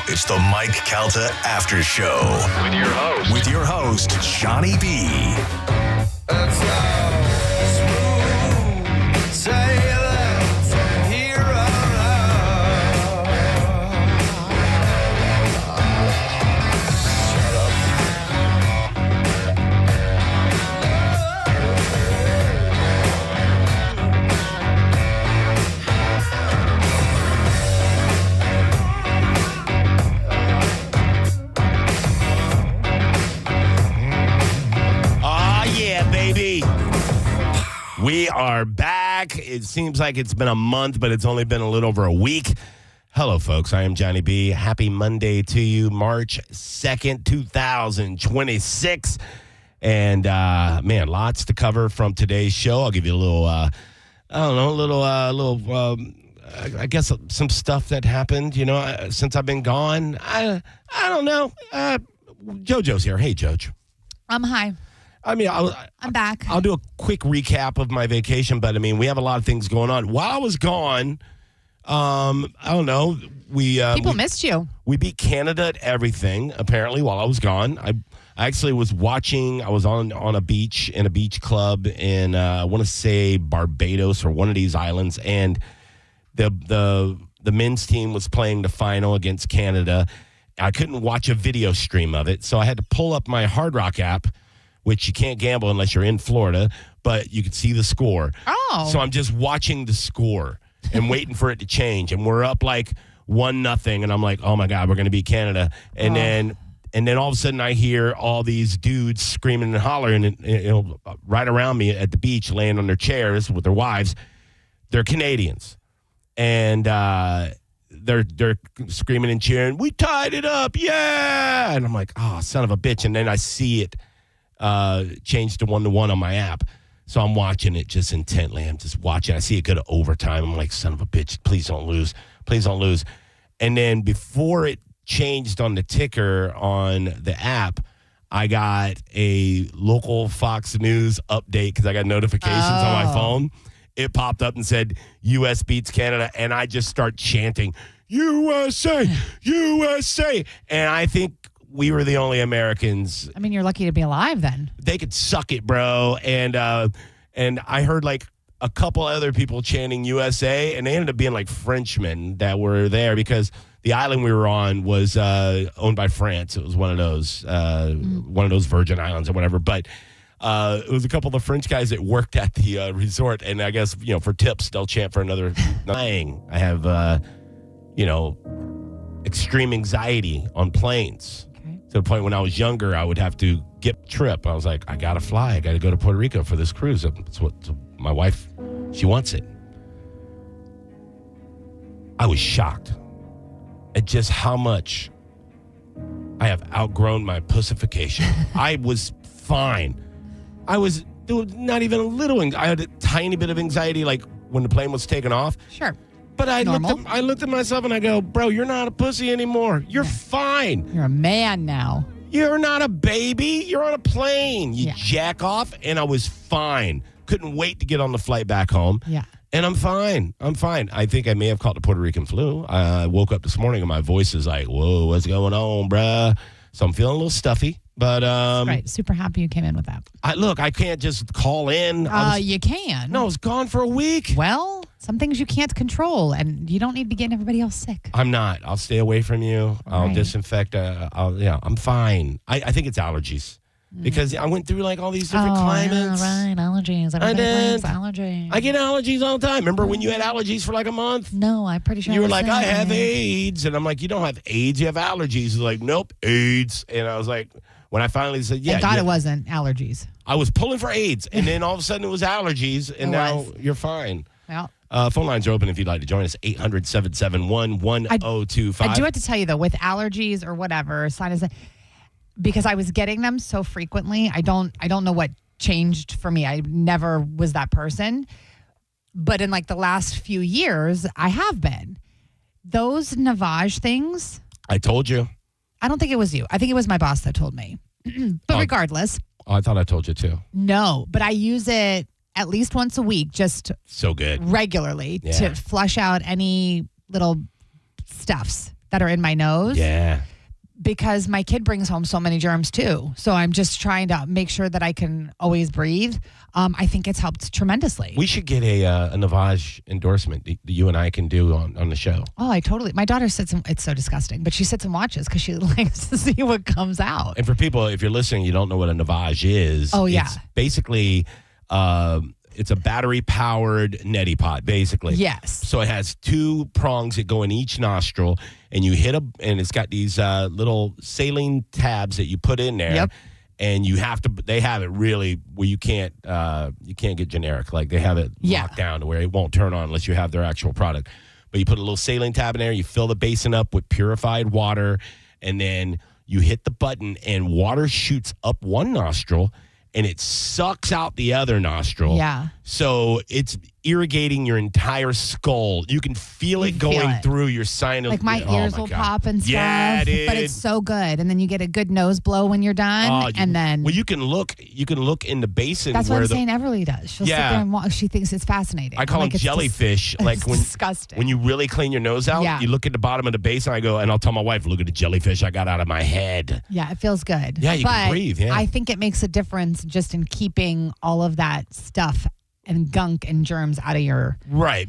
It's the Mike Calta Aftershow. With your host, Johnny B. That's how smooth sailing from here on out. Shut up. Yeah, baby. We are back. It seems like it's been a month, but it's only been a little over a week. Hello, folks. I am Johnny B. Happy Monday to you, March 2nd, 2026. And, man, lots to cover from today's show. I'll give you a little, I guess some stuff that happened, since I've been gone. I don't know. JoJo's here. Hey, Joj. Hi. I mean, I'm back. I'll do a quick recap of my vacation, but I mean, we have a lot of things going on. While I was gone, I don't know. People missed you. We beat Canada at everything. Apparently, while I was gone, I actually was watching. I was on a beach in a beach club in I want to say Barbados or one of these islands, and the men's team was playing the final against Canada. I couldn't watch a video stream of it, so I had to pull up my Hard Rock app, which you can't gamble unless you're in Florida, but you can see the score. Oh. So I'm just watching the score and waiting for it to change. And we're up like 1-0, and I'm like, oh my God, we're going to beat Canada. And then all of a sudden I hear all these dudes screaming and hollering and, right around me at the beach, laying on their chairs with their wives. They're Canadians. And they're screaming and cheering, we tied it up, yeah! And I'm like, oh, son of a bitch. And then I see it changed to 1-1 on my app. So I'm watching it just intently. I'm just watching. I see it go to overtime. I'm like, son of a bitch, please don't lose. Please don't lose. And then before it changed on the ticker on the app, I got a local Fox News update because I got notifications on my phone. It popped up and said, U.S. beats Canada. And I just start chanting, USA, USA. And I think we were the only Americans. I mean, you're lucky to be alive then. They could suck it, bro. And I heard like a couple other people chanting USA, and they ended up being like Frenchmen that were there because the island we were on was owned by France. It was one of those Virgin Islands or whatever. But it was a couple of the French guys that worked at the resort, and I guess for tips they'll chant for another. I have extreme anxiety on planes. To the point when I was younger, I would have to get a trip. I was like, I got to fly. I got to go to Puerto Rico for this cruise. That's what my wife, she wants it. I was shocked at just how much I have outgrown my pussification. I was fine. There was not even a little, I had a tiny bit of anxiety like when the plane was taking off. Sure. But I looked at myself and I go, bro, you're not a pussy anymore. You're fine. You're a man now. You're not a baby. You're on a plane. You jack off, and I was fine. Couldn't wait to get on the flight back home. Yeah. And I'm fine. I think I may have caught the Puerto Rican flu. I woke up this morning and my voice is like, whoa, what's going on, bruh? So I'm feeling a little stuffy. But right, super happy you came in with that. I can't just call in. You can. No, I was gone for a week. Well, some things you can't control, and you don't need to be getting everybody else sick. I'm not. I'll stay away from you. I'll disinfect. I'm fine. I think it's allergies. Because I went through like all these different climates. Yeah, right, allergies. Everybody likes allergies. I get allergies all the time. Remember when you had allergies for like a month? No, I'm pretty sure. You were like, I have AIDS. And I'm like, you don't have AIDS, you have allergies. He's like, nope, AIDS. And I was like, when I finally said, yeah. Thank God it wasn't allergies. I was pulling for AIDS. And then all of a sudden it was allergies. And now you're fine. Yeah. Phone lines are open if you'd like to join us, 800-771-1025. I do have to tell you, though, with allergies or whatever, sinus, because I was getting them so frequently, I don't know what changed for me. I never was that person. But in like the last few years, I have been. Those Navage things. I told you. I don't think it was you. I think it was my boss that told me. But regardless. I thought I told you too. No, but I use it at least once a week, just so good regularly to flush out any little stuffs. that are in my nose. Yeah. Because my kid brings home so many germs too. So I'm just trying to make sure that I can always breathe. I think it's helped tremendously. We should get a Navage endorsement that you and I can do on the show. Oh, my daughter sits and, it's so disgusting, but she sits and watches because she likes to see what comes out. And for people, if you're listening, you don't know what a Navage is. Oh, yeah. It's basically, it's a battery-powered neti pot, basically. Yes. So it has 2 prongs that go in each nostril, and you hit and it's got these little saline tabs that you put in there. Yep. And they have it really where you can't get generic. Like they have it locked down to where it won't turn on unless you have their actual product. But you put a little saline tab in there, you fill the basin up with purified water, and then you hit the button and water shoots up one nostril and it sucks out the other nostril. Yeah. So it's irrigating your entire skull. You can feel it going through your sinus. Like my ears will pop and stuff. Yeah, dude. But it's so good. And then you get a good nose blow when you're done. And then you can look in the basin. That's where what I'm saying Everly does. She'll sit there and watch. She thinks it's fascinating. I call them jellyfish. Like it's disgusting. When you really clean your nose out, you look at the bottom of the basin. And I'll tell my wife, look at the jellyfish I got out of my head. Yeah, it feels good. Yeah, you can breathe. Yeah. I think it makes a difference just in keeping all of that stuff and gunk and germs out of your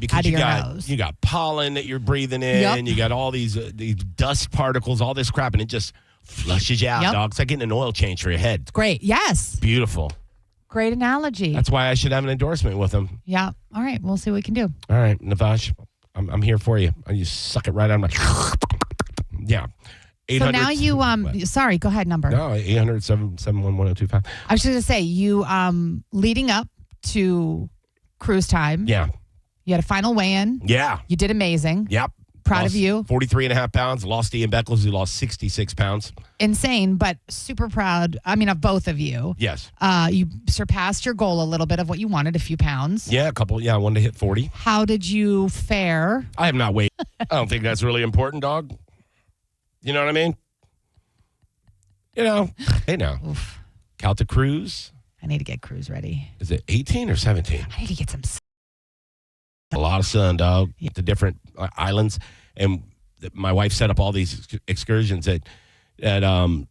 because nose. You got pollen that you're breathing in. You got all these dust particles, all this crap, and it just flushes you out, dog. It's like getting an oil change for your head. It's great. Yes. Beautiful. Great analogy. That's why I should have an endorsement with them. Yeah. All right. We'll see what we can do. All right, Navage, I'm here for you. You suck it right out of my. Yeah. So now you sorry, go ahead, number. No, 800-771-1025. I was just going to say you leading up to cruise time. Yeah. You had a final weigh-in. Yeah. You did amazing. Yep. Proud of you. 43.5 pounds. Lost Ian Beckles, who lost 66 pounds. Insane, but super proud, of both of you. Yes. You surpassed your goal a little bit of what you wanted, a few pounds. Yeah, a couple. Yeah, I wanted to hit 40. How did you fare? I have not weighed. I don't think that's really important, dog. You know what I mean? Hey now. Oof. Calta Cruise. I need to get cruise ready. Is it 18 or 17? I need to get some. A lot of sun, dog. Yeah. The different islands. And my wife set up all these excursions at a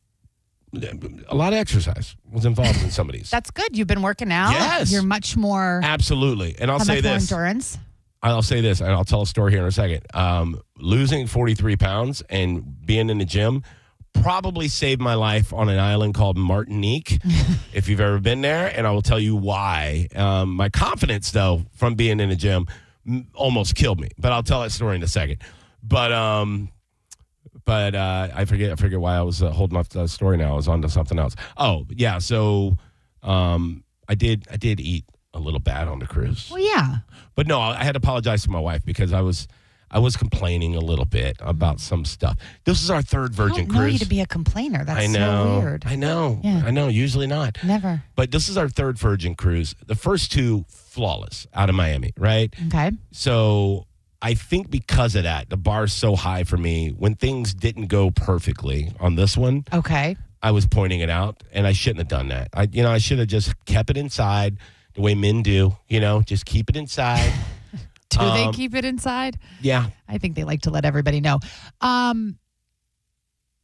lot of exercise was involved in some of these. That's good. You've been working out. Yes. You're much more. Absolutely. And I'll say this. More endurance. I'll say this, and I'll tell a story here in a second. Losing 43 pounds and being in the gym probably saved my life on an island called Martinique, if you've ever been there, and I will tell you why. My confidence, though, from being in the gym almost killed me, but I'll tell that story in a second. But I forget why I was holding off the story now. I was on to something else. Oh, yeah, so I did eat a little bad on the cruise. Well, yeah. But no, I had to apologize to my wife because I was complaining a little bit about some stuff. This is our third Virgin I don't cruise. know you to be a complainer. That's so weird. I know. Yeah. I know. Usually not. Never. But this is our third Virgin cruise. The first 2 flawless out of Miami, right? Okay. So I think because of that, the bar's so high for me. When things didn't go perfectly on this one, okay, I was pointing it out, and I shouldn't have done that. I should have just kept it inside the way men do. Just keep it inside. Do they keep it inside? Yeah. I think they like to let everybody know.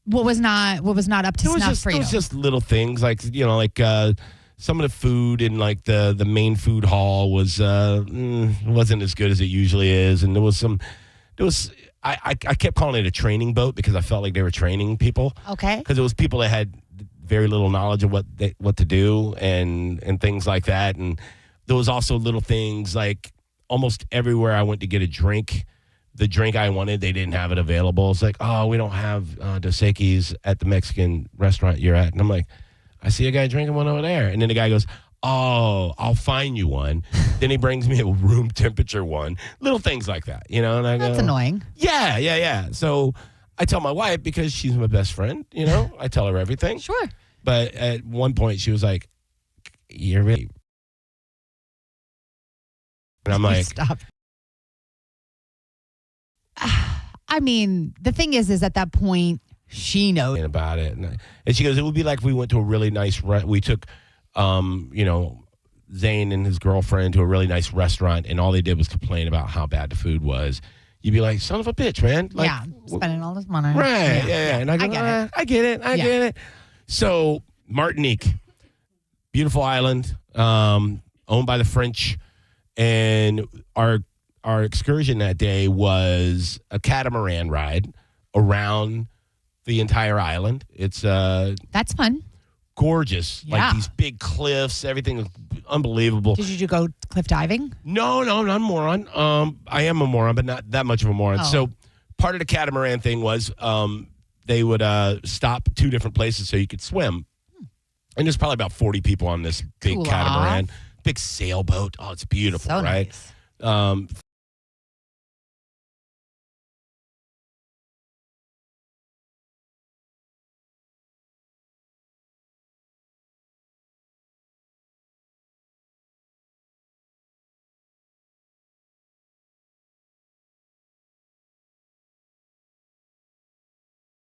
What was not up to snuff for you? It was just little things like some of the food in like the main food hall wasn't as good as it usually is, and I kept calling it a training boat because I felt like they were training people. Okay. Because it was people that had very little knowledge of what to do and things like that, and there was also little things like almost everywhere I went to get a drink, the drink I wanted, they didn't have it available. It's like, oh, we don't have Dos Equis at the Mexican restaurant you're at. And I'm like, I see a guy drinking one over there. And then the guy goes, oh, I'll find you one. Then he brings me a room temperature one. Little things like that, And I go, that's annoying. Yeah. So I tell my wife because she's my best friend, I tell her everything. Sure. But at one point she was like, you're really... And I'm like, stop. I mean, the thing is at that point, she knows about it. And she goes, it would be like if we went to a really nice, we took, Zane and his girlfriend to a really nice restaurant, and all they did was complain about how bad the food was. you'd be like, son of a bitch, man. Like, spending all this money. Right, yeah. And I go, I get it. I get it. So Martinique, beautiful island, owned by the French. And our excursion that day was a catamaran ride around the entire island. It's that's fun. Gorgeous. Yeah. Like these big cliffs, everything is unbelievable. Did you go cliff diving? No, not a moron. I am a moron, but not that much of a moron. Oh. So part of the catamaran thing was they would stop 2 different places so you could swim. And there's probably about 40 people on this big Cool. catamaran, big sailboat. Oh, it's beautiful, So right? nice.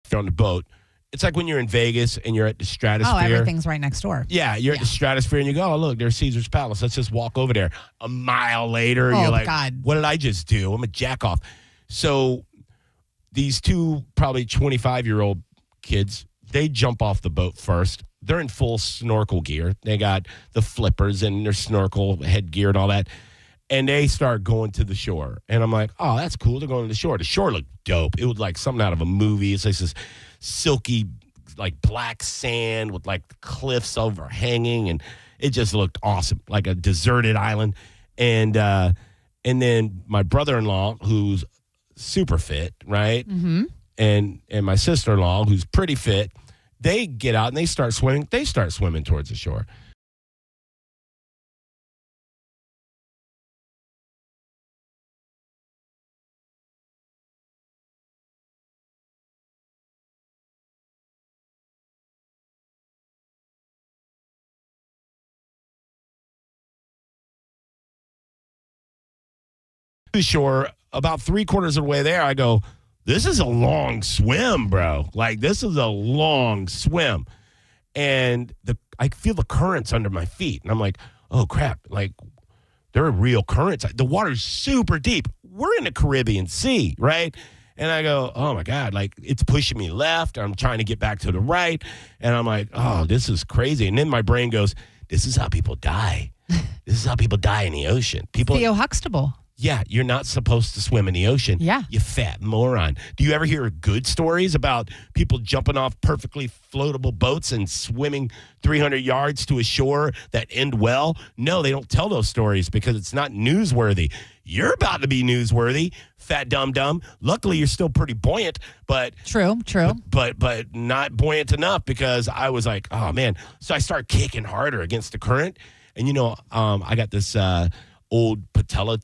If you're on the boat, it's like when you're in Vegas and you're at the Stratosphere. Oh, everything's right next door. Yeah, you're at the Stratosphere and you go, oh, look, there's Caesar's Palace. Let's just walk over there. A mile later, Oh, you're like, God. what did I just do? I'm a jack off. So these 2 probably 25-year-old kids, they jump off the boat first. They're in full snorkel gear. They got the flippers and their snorkel headgear and all that. And they start going to the shore. And I'm like, oh, that's cool. They're going to the shore. The shore looked dope. It was like something out of a movie. It's like this silky, like black sand with like cliffs overhanging. And it just looked awesome, like a deserted island. And then my brother-in-law, who's super fit, right? Mm-hmm. And my sister-in-law, who's pretty fit, they get out and they start swimming. They start swimming towards the shore. The shore, about 3/4 of the way there, I go, this is a long swim, bro. Like, this is a long swim. And I feel the currents under my feet. And I'm like, oh, crap. Like, there are real currents. The water's super deep. We're in the Caribbean Sea, right? And I go, oh, my God. Like, it's pushing me left. I'm trying to get back to the right. And I'm like, oh, this is crazy. And then my brain goes, this is how people die. This is how people die in the ocean. Theo Huxtable. Yeah, you're not supposed to swim in the ocean. Yeah. You fat moron. Do you ever hear good stories about people jumping off perfectly floatable boats and swimming 300 yards to a shore that end well? No, they don't tell those stories because it's not newsworthy. You're about to be newsworthy, fat dum-dum. Luckily, you're still pretty buoyant, but True. but not buoyant enough because I was like, oh, man. So I start kicking harder against the current. And, I got this old patella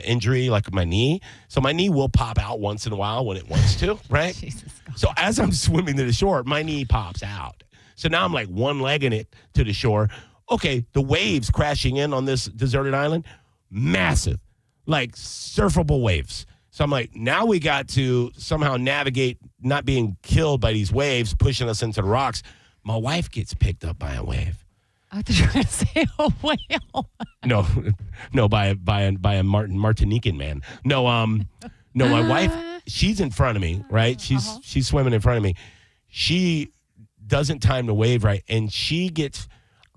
injury, like my knee. So my knee will pop out once in a while when it wants to, right? Jesus God. So as I'm swimming to the shore, my knee pops out. So now I'm like one-legging it to the shore. Okay, the waves crashing in on this deserted island, massive, like surfable waves. So I'm like, now we got to somehow navigate not being killed by these waves pushing us into the rocks. My wife gets picked up by a wave. I thought you were going to say a whale. No, by a Martinican man. No, my wife, she's in front of me, right? She's swimming in front of me. She doesn't time the wave right, and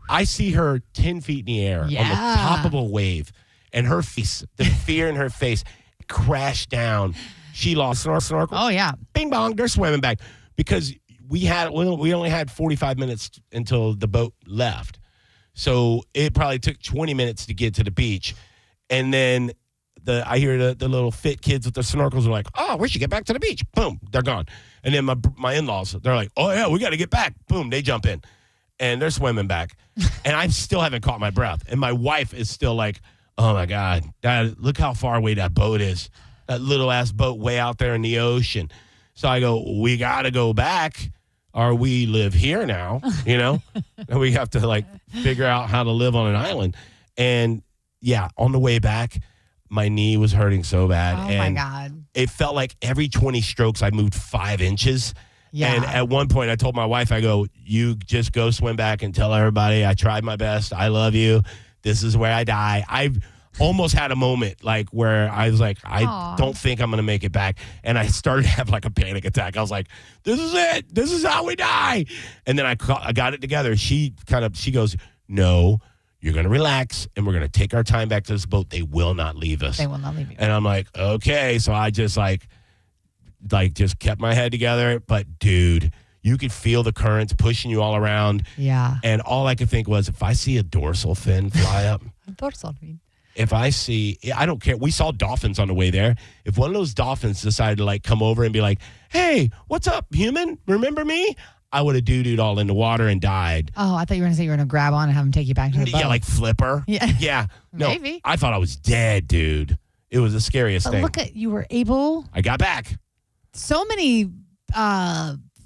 I see her 10 feet in the air on the top of a wave, and her face, the fear in her face, crashed down. She lost her snorkel. Oh, yeah. Bing bong, they're swimming back because we only had 45 minutes until the boat left. So it probably took 20 minutes to get to the beach. And then I hear the little fit kids with the snorkels are like, oh, we should get back to the beach. Boom, they're gone. And then my in-laws, they're like, oh, yeah, we got to get back. Boom, they jump in. And they're swimming back. And I still haven't caught my breath. And my wife is still like, oh, my God, Dad, look how far away that boat is. That little-ass boat way out there in the ocean. So I go, we got to go back. Or we live here now, and we have to figure out how to live on an island. And yeah, on the way back, my knee was hurting so bad. Oh, and my God. It felt like every 20 strokes I moved 5 inches. Yeah. And at one point I told my wife, I go, you just go swim back and tell everybody I tried my best. I love you. This is where I die. almost had a moment like where I was like, I Aw. don't think I'm going to make it back. And I started to have like a panic attack. I was like, this is it. This is how we die. And then I got it together. She goes, no, you're going to relax and we're going to take our time back to this boat. They will not leave us. They will not leave you. And I'm like, okay. So I just just kept my head together. But dude, you could feel the currents pushing you all around. Yeah. And all I could think was, if I see a dorsal fin fly up, if I see, I don't care. We saw dolphins on the way there. If one of those dolphins decided to like come over and be like, hey, what's up, human? Remember me? I would have doo-dooed all in the water and died. Oh, I thought you were going to say you were going to grab on and have him take you back to the boat. Yeah, like Flipper. Yeah. Yeah. No, Maybe. I thought I was dead, dude. It was the scariest But thing. look at, you were able, I got back. so many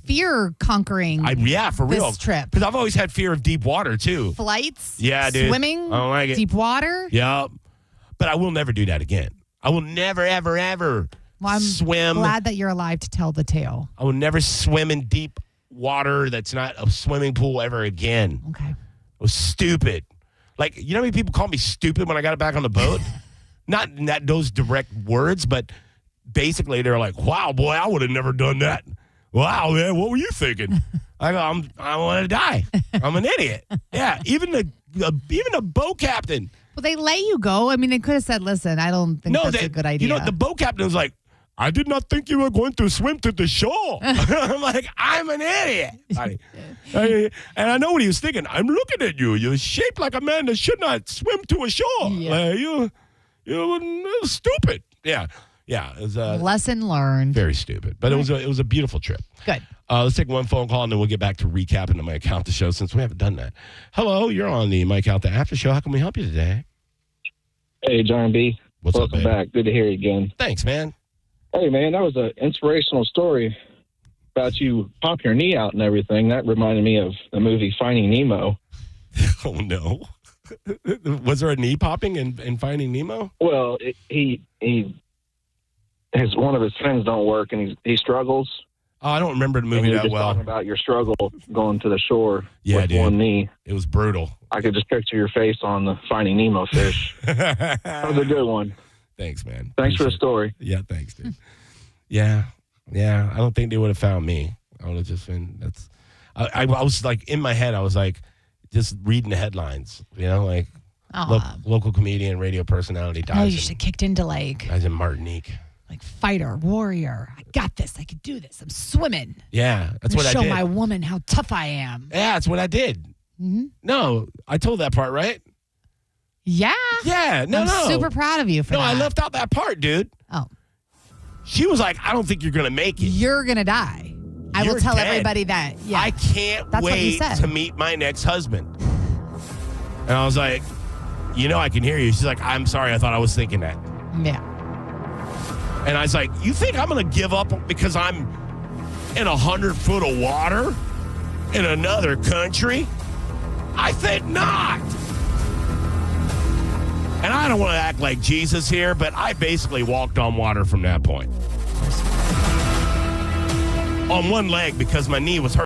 fear conquering For real. this trip. Because I've always had fear of deep water, too. Flights, Yeah, dude. swimming, I don't like it. deep water. Yeah. But I will never do that again. I will never, ever, ever Well, I'm swim. glad that you're alive to tell the tale. I will never swim in deep water that's not a swimming pool ever again. Okay. It was stupid. Like, you know how many people called me stupid when I got back on the boat? Not those direct words, but basically they're like, wow, boy, I would have never done that. Wow, man, what were you thinking? I go, I want to die. I'm an idiot. Yeah, even the boat captain. Well, they let you go. I mean, they could have said, listen, I don't think that's a good idea. You know, the boat captain was like, I did not think you were going to swim to the shore. I'm like, I'm an idiot. And I know what he was thinking. I'm looking at you. You're shaped like a man that should not swim to a shore. Yeah. You're stupid. Yeah. Yeah. It was Lesson learned. very stupid. But it was a beautiful trip. Good. Let's take one phone call, and then we'll get back to recapping the Mike Calta show since we haven't done that. Hello, you're on the Mike Calta After Show. How can we help you today? Hey, John B. What's Welcome up, babe? back. Good to hear you again. Thanks, man. Hey, man, that was an inspirational story about you pop your knee out and everything. That reminded me of the movie Finding Nemo. Oh, no. Was there a knee popping in Finding Nemo? Well, one of his friends don't work, and he struggles. Oh, I don't remember the And movie you're that just well. talking about your struggle going to the shore with dude. one knee. It was brutal. I could just picture your face on the Finding Nemo fish. That was a good one. Thanks, man. Thanks for the Appreciate it. story. Yeah, thanks, dude. Yeah. I don't think they would have found me. I would have just been. I was like in my head. I was like just reading the headlines. You know, like local comedian, radio personality dies. Oh, you should have kicked into like Martinique. fighter, warrior. I got this. I could do this. I'm swimming. Yeah, that's what I show did. my woman how tough I am. Yeah, that's what I did. Mm-hmm. No, I told that part, right? Yeah. Yeah, I'm super proud of you for that. No, I left out that part, dude. Oh. She was like, I don't think you're going to make it. You're going to die. I You're will tell dead. everybody that. Yeah. I can't That's what you wait said. to meet my next husband. And I was like, I can hear you. She's like, I'm sorry. I thought I was thinking that. Yeah. And I was like, you think I'm going to give up because I'm in 100 foot of water in another country? I think not. And I don't want to act like Jesus here, but I basically walked on water from that point. On one leg because my knee was hurt.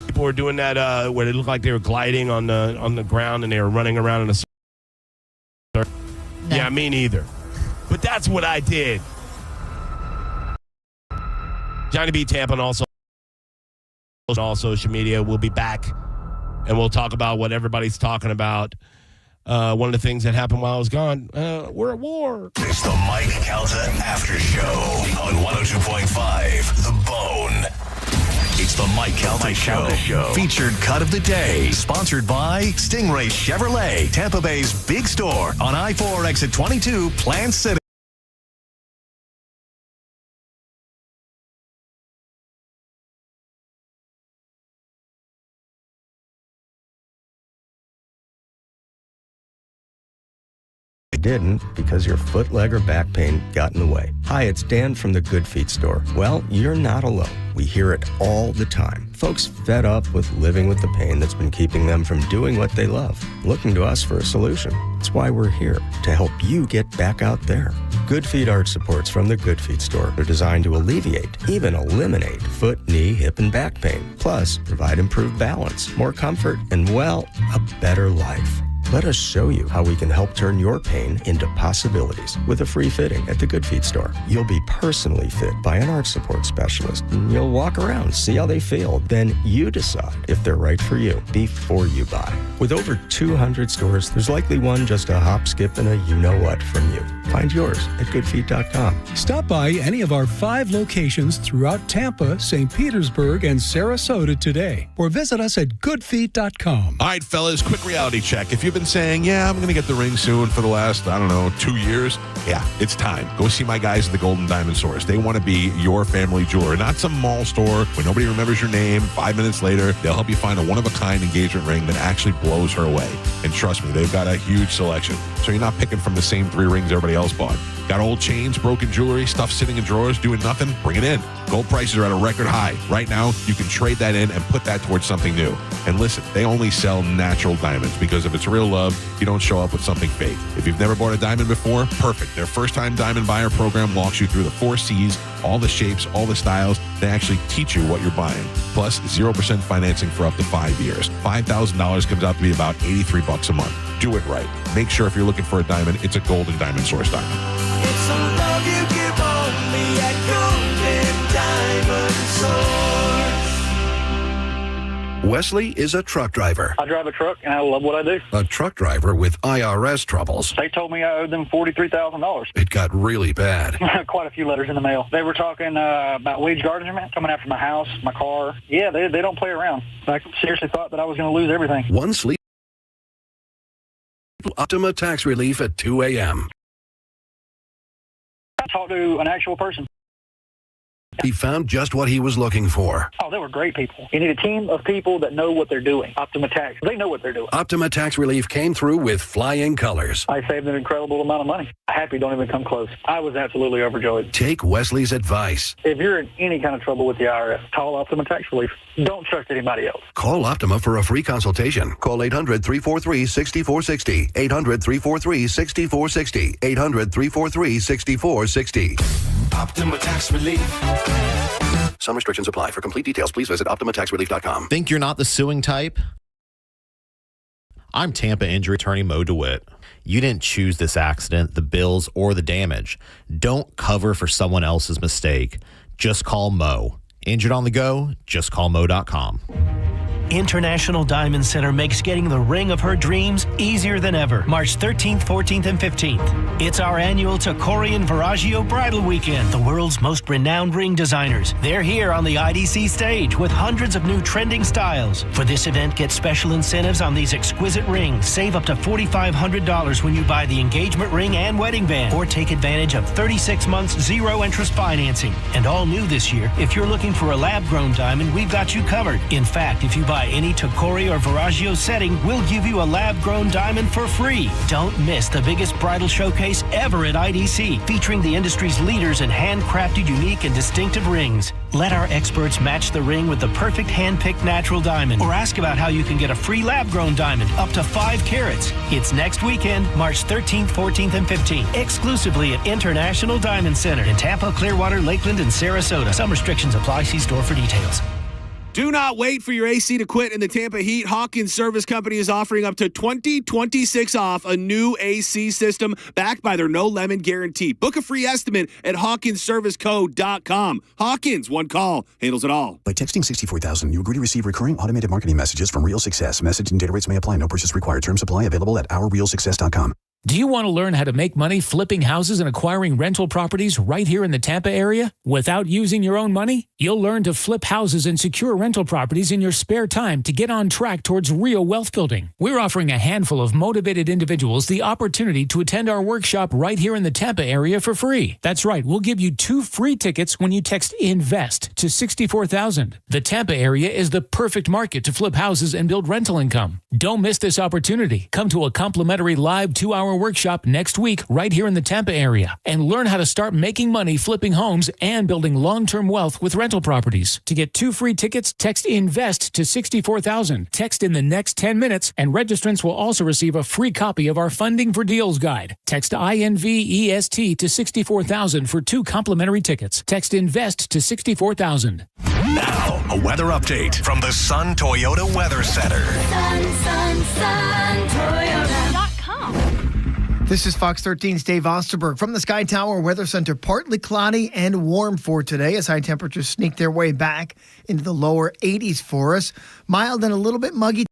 People were doing that where it looked like they were gliding on the ground and they were running around in a circle. No. Yeah, me neither. But that's what I did. Johnny B. Tampa and also on all social media. We'll be back and we'll talk about what everybody's talking about. One of the things that happened while I was gone, we're at war. It's the Mike Calta After Show on 102.5 The Bone. It's the Mike Calta Show. Featured cut of the day. Sponsored by Stingray Chevrolet, Tampa Bay's big store on I-4 exit 22, Plant City. Didn't because your foot, leg, or back pain got in the way. Hi, it's Dan from the Good Feet store. Well, you're not alone. We hear it all the time. Folks fed up with living with the pain that's been keeping them from doing what they love, looking to us for a solution. That's why we're here, to help you get back out there. Good Feet arch supports from the Good Feet store are designed to alleviate, even eliminate, foot, knee, hip, and back pain. Plus, provide improved balance, more comfort, and, well, a better life. Let us show you how we can help turn your pain into possibilities with a free fitting at the Good Feet store. You'll be personally fit by an arch support specialist, and you'll walk around, see how they feel. Then you decide if they're right for you before you buy. With over 200 stores, there's likely one just a hop, skip, and a you-know-what from you. Find yours at goodfeet.com. Stop by any of our 5 locations throughout Tampa, St. Petersburg, and Sarasota today, or visit us at goodfeet.com. All right, fellas, quick reality check. If you've been saying, yeah, I'm going to get the ring soon for the last, 2 years, yeah, it's time. Go see my guys at the Golden Diamond Source. They want to be your family jeweler, not some mall store where nobody remembers your name. 5 minutes later, they'll help you find a one-of-a-kind engagement ring that actually blows her away. And trust me, they've got a huge selection. So you're not picking from the same 3 rings everybody else bought. Got old chains, broken jewelry, stuff sitting in drawers, doing nothing? Bring it in. Gold prices are at a record high. Right now, you can trade that in and put that towards something new. And listen, they only sell natural diamonds because if it's real love, you don't show up with something fake. If you've never bought a diamond before, perfect. Their first-time diamond buyer program walks you through the 4 C's, all the shapes, all the styles. They actually teach you what you're buying. Plus, 0% financing for up to 5 years. $5,000 comes out to be about $83 a month. Do it right. Make sure if you're looking for a diamond, it's a Golden Diamond Source diamond. It's the love you give only at Golden Diamond Source. Wesley is a truck driver. I drive a truck, and I love what I do. A truck driver with IRS troubles. They told me I owed them $43,000. It got really bad. Quite a few letters in the mail. They were talking about wage garnishment, coming after my house, my car. Yeah, they don't play around. I seriously thought that I was going to lose everything. One sleep. Optima Tax Relief at 2 a.m. I talked to an actual person. He found just what he was looking for. Oh, they were great people. You need a team of people that know what they're doing. Optima Tax, they know what they're doing. Optima Tax Relief came through with flying colors. I saved an incredible amount of money. Happy don't even come close. I was absolutely overjoyed. Take Wesley's advice. If you're in any kind of trouble with the IRS, call Optima Tax Relief. Don't trust anybody else. Call Optima for a free consultation. Call 800-343-6460. 800-343-6460. 800-343-6460. Optima Tax Relief. Some restrictions apply. For complete details, please visit OptimaTaxRelief.com. Think you're not the suing type? I'm Tampa injury attorney Mo DeWitt. You didn't choose this accident, the bills, or the damage. Don't cover for someone else's mistake. Just call Mo. Injured on the go? Just call Mo.com. International Diamond Center makes getting the ring of her dreams easier than ever. March 13th, 14th, and 15th. It's our annual Tacori and Viraggio Bridal Weekend. The world's most renowned ring designers. They're here on the IDC stage with hundreds of new trending styles. For this event, get special incentives on these exquisite rings. Save up to $4,500 when you buy the engagement ring and wedding band. Or take advantage of 36 months zero-interest financing. And all new this year, if you're looking for a lab-grown diamond, we've got you covered. In fact, if you buy any Tacori or Viraggio setting, we'll give you a lab-grown diamond for free. Don't miss the biggest bridal showcase ever at IDC, featuring the industry's leaders in handcrafted, unique, and distinctive rings. Let our experts match the ring with the perfect hand-picked natural diamond, or ask about how you can get a free lab-grown diamond up to 5 carats. It's next weekend, March 13th, 14th, and 15th, exclusively at International Diamond Center in Tampa, Clearwater, Lakeland, and Sarasota. Some restrictions apply. See store for details. Do not wait for your AC to quit in the Tampa Heat. Hawkins Service Company is offering up to $2026 off a new AC system backed by their no lemon guarantee. Book a free estimate at HawkinsServiceCo.com. Hawkins, one call, handles it all. By texting 64000, you agree to receive recurring automated marketing messages from Real Success. Message and data rates may apply. No purchase required. Terms apply. Available at OurRealSuccess.com. Do you want to learn how to make money flipping houses and acquiring rental properties right here in the Tampa area without using your own money? You'll learn to flip houses and secure rental properties in your spare time to get on track towards real wealth building. We're offering a handful of motivated individuals the opportunity to attend our workshop right here in the Tampa area for free. That's right, we'll give you 2 free tickets when you text INVEST to 64,000. The Tampa area is the perfect market to flip houses and build rental income. Don't miss this opportunity. Come to a complimentary live 2-hour 2-hour workshop next week right here in the Tampa area and learn how to start making money flipping homes and building long-term wealth with rental properties. To get 2 free tickets, text INVEST to 64,000. Text in the next 10 minutes, and registrants will also receive a free copy of our Funding for Deals guide. Text INVEST to 64,000 for 2 complimentary tickets. Text INVEST to 64,000. Now, a weather update from the Sun Toyota Weather Center. SunToyota.com. This is Fox 13's Dave Osterberg from the Sky Tower Weather Center. Partly cloudy and warm for today as high temperatures sneak their way back into the lower 80s for us. Mild and a little bit muggy.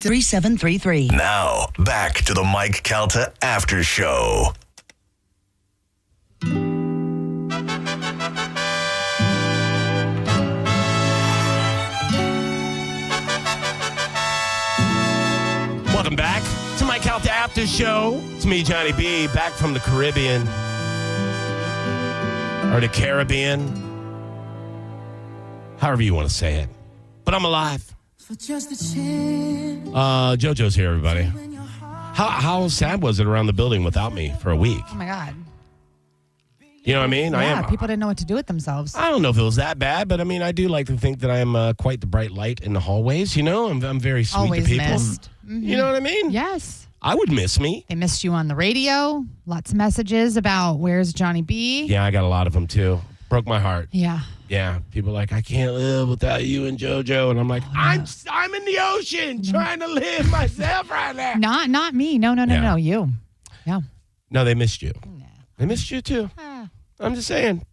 Now, back to the Mike Calta After Show. Welcome back to Mike Calta After Show. It's me, Johnny B, back from the Caribbean. Or the Caribbean. However you want to say it. But I'm alive. JoJo's here, everybody. How sad was it around the building without me for a week? Oh, my God. You know what I mean? Yeah, people didn't know what to do with themselves. I don't know if it was that bad, but I mean, I do like to think that I am quite the bright light in the hallways. You know, I'm very sweet Always to people. Missed. Mm-hmm. You know what I mean? Yes. I would miss me. They missed you on the radio. Lots of messages about where's Johnny B. Yeah, I got a lot of them too. Broke my heart. Yeah. Yeah, people are like, I can't live without you and JoJo, and I'm like, I'm in the ocean trying to live myself right now. Not me. No. You. Yeah. No, they missed you. They missed you too. I'm just saying.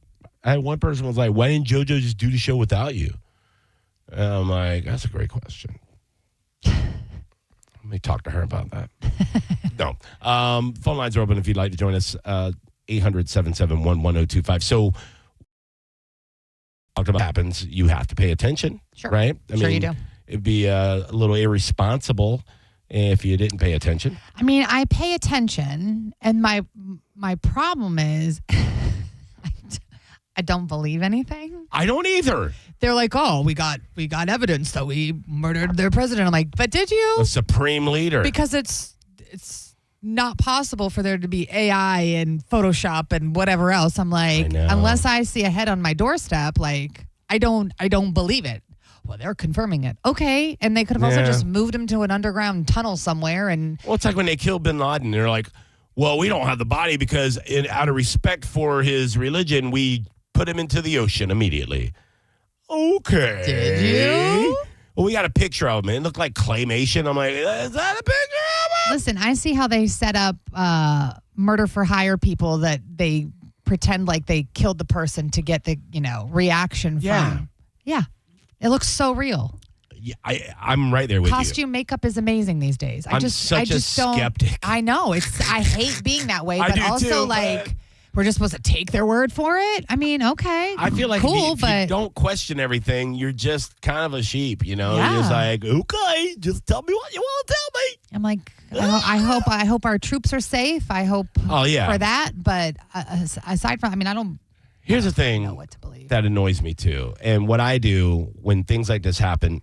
I had one person was like, why didn't JoJo just do the show without you? And I'm like, that's a great question. Let me talk to her about that. No. Phone lines are open if you'd like to join us. 800-771-1025. So, talked about happens, you have to pay attention, right? I mean, you do. It'd be a little irresponsible if you didn't pay attention. I mean, I pay attention, and my problem is I don't believe anything. I don't either. They're like, oh, we got evidence that we murdered their president. I'm like, but did you? The supreme leader. Because it's not possible for there to be AI and Photoshop and whatever else. I'm like, unless I see a head on my doorstep, like I don't believe it. Well, they're confirming it. Okay. And they could have also just moved him to an underground tunnel somewhere. And well, it's like when they killed bin Laden. They're like, well, we don't have the body because out of respect for his religion, we put him into the ocean immediately. Okay. Did you? Well, we got a picture of him. It looked like claymation. I'm like, is that a picture of him? Listen, I see how they set up murder for hire people that they pretend like they killed the person to get the, reaction from. Yeah. It looks so real. Yeah, I'm right there with you. Costume makeup is amazing these days. I'm such a skeptic. I know. I hate being that way, but also too, we're just supposed to take their word for it. I mean, okay. I feel like cool, if you don't question everything, you're just kind of a sheep, You're just like, okay, just tell me what you want to tell me. I'm like, I hope our troops are safe. I hope for that. But aside from, I don't. Here's the thing know what to believe. That annoys me too. And what I do when things like this happen,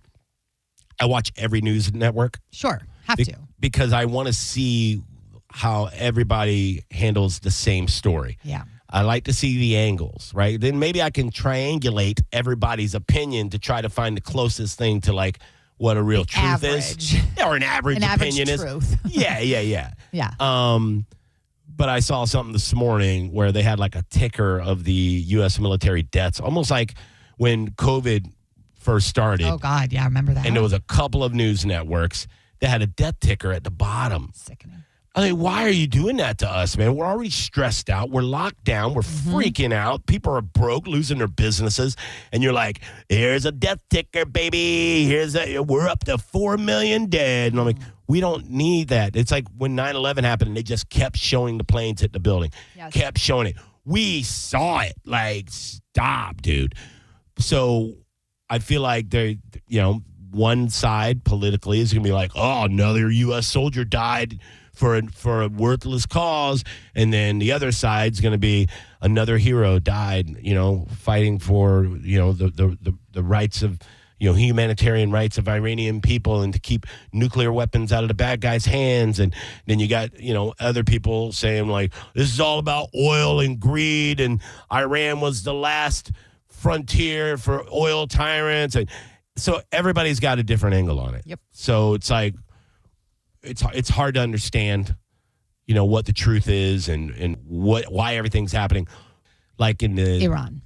I watch every news network. Sure, have to. Because I want to see how everybody handles the same story. Yeah. I like to see the angles, right? Then maybe I can triangulate everybody's opinion to try to find the closest thing to like what a real truth is. Or an average opinion is. Yeah. Yeah. But I saw something this morning where they had like a ticker of the U.S. military deaths, almost like when COVID first started. Oh, God. Yeah, I remember that. And there was a couple of news networks that had a death ticker at the bottom. Sickening. I mean, why are you doing that to us, man? We're already stressed out. We're locked down. We're freaking out. People are broke, losing their businesses. And you're like, here's a death ticker, baby. We're up to 4 million dead. And I'm like, we don't need that. It's like when 9/11 happened and they just kept showing the planes hit the building. Yes. Kept showing it. We saw it. Like, stop, dude. So I feel like one side politically is going to be like, oh, another U.S. soldier died for a worthless cause, and then the other side's going to be another hero died, fighting for the rights of humanitarian rights of Iranian people and to keep nuclear weapons out of the bad guys' hands. And then you got other people saying like this is all about oil and greed, and Iran was the last frontier for oil tyrants, and so everybody's got a different angle on it. Yep. So it's like it's hard to understand, what the truth is and why everything's happening. Like in the Iran.